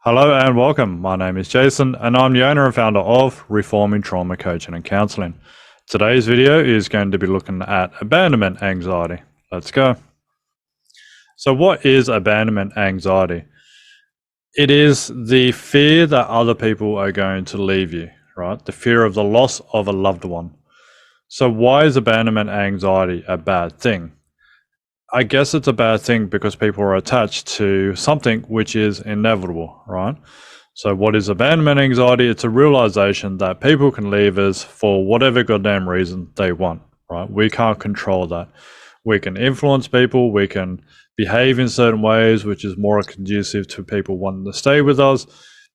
Hello and welcome. My name is Jason and I'm the owner and founder of Reforming Trauma Coaching and Counseling. Today's video is going to be looking at abandonment anxiety. Let's go. So what is abandonment anxiety? It is the fear that other people are going to leave you, right? The fear of the loss of a loved one. So why is abandonment anxiety a bad thing? I guess it's a bad thing because people are attached to something which is inevitable, right? So what is abandonment anxiety? It's a realization that people can leave us for whatever goddamn reason they want, right? We can't control that. We can influence people, we can behave in certain ways, which is more conducive to people wanting to stay with us.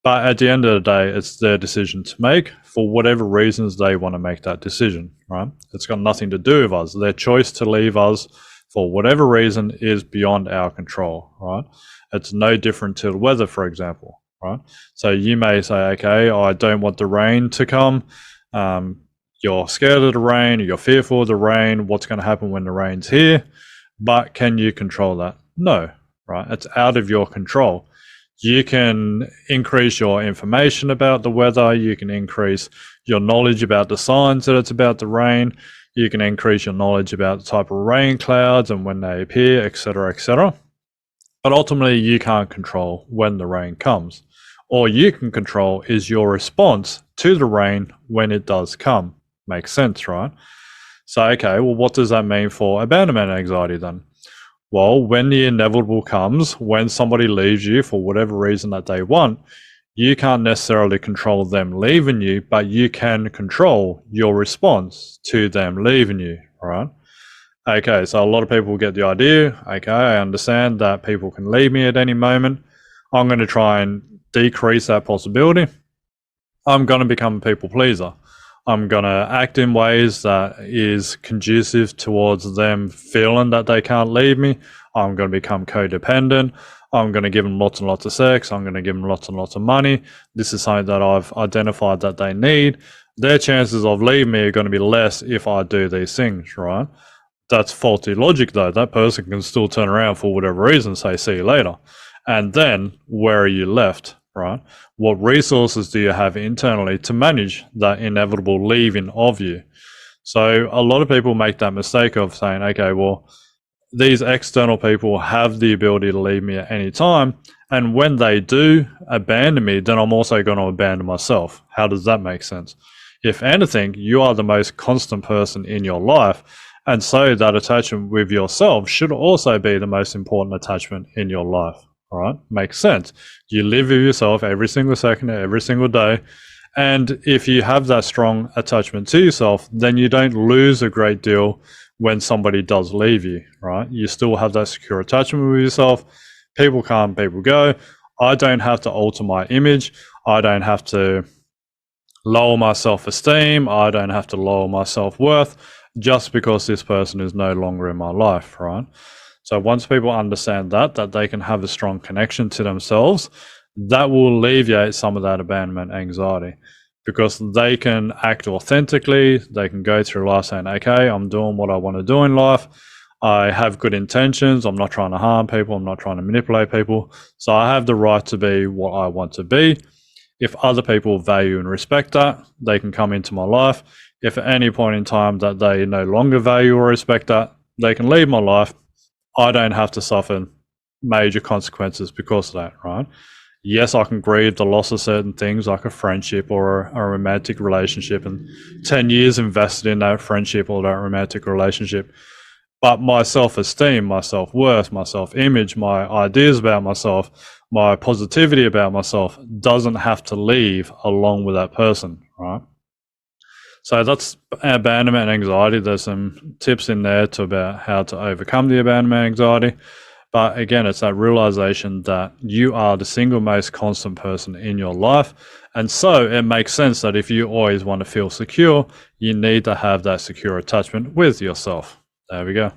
But at the end of the day, it's their decision to make for whatever reasons they want to make that decision, right? It's got nothing to do with us. Their choice to leave us for whatever reason is beyond our control, right? It's no different to the weather, for example, right? So you may say, okay, I don't want the rain to come. You're scared of the rain, you're fearful of the rain, what's going to happen when the rain's here? But can you control that? No, right? It's out of your control. You can increase your information about the weather, you can increase your knowledge about the signs that it's about to rain, you can increase your knowledge about the type of rain clouds and when they appear, etc., etc. But ultimately, you can't control when the rain comes. All you can control is your response to the rain when it does come. Makes sense, right? So, okay, well, what does that mean for abandonment anxiety then? Well, when the inevitable comes, when somebody leaves you for whatever reason that they want, you can't necessarily control them leaving you, but you can control your response to them leaving you, right? Okay, so a lot of people get the idea, okay, I understand that people can leave me at any moment. I'm going to try and decrease that possibility. I'm going to become a people pleaser. I'm going to act in ways that is conducive towards them feeling that they can't leave me. I'm going to become codependent. I'm going to give them lots and lots of sex. I'm going to give them lots and lots of money. This is something that I've identified that they need. Their chances of leaving me are going to be less if I do these things, right? That's faulty logic though. That person can still turn around for whatever reason, say, see you later. And then where are you left, right? What resources do you have internally to manage that inevitable leaving of you? So a lot of people make that mistake of saying, okay, well, these external people have the ability to leave me at any time. And when they do abandon me, then I'm also going to abandon myself. How does that make sense? If anything, you are the most constant person in your life. And so that attachment with yourself should also be the most important attachment in your life, right? Makes sense. You live with yourself every single second, every single day. And if you have that strong attachment to yourself, then you don't lose a great deal when somebody does leave you, right? You still have that secure attachment with yourself. People come, people go. I don't have to alter my image. I don't have to lower my self-esteem. I don't have to lower my self-worth just because this person is no longer in my life, right? So once people understand that they can have a strong connection to themselves, that will alleviate some of that abandonment anxiety because they can act authentically. They can go through life saying, okay, I'm doing what I want to do in life. I have good intentions. I'm not trying to harm people. I'm not trying to manipulate people. So I have the right to be what I want to be. If other people value and respect that, they can come into my life. If at any point in time that they no longer value or respect that, they can leave my life. I don't have to suffer major consequences because of that, right? Yes, I can grieve the loss of certain things like a friendship or a romantic relationship and 10 years invested in that friendship or that romantic relationship. But my self-esteem, my self-worth, my self-image, my ideas about myself, my positivity about myself doesn't have to leave along with that person, right? So that's abandonment anxiety. There's some tips in there about how to overcome the abandonment anxiety. But again, it's that realization that you are the single most constant person in your life. And so it makes sense that if you always want to feel secure, you need to have that secure attachment with yourself. There we go.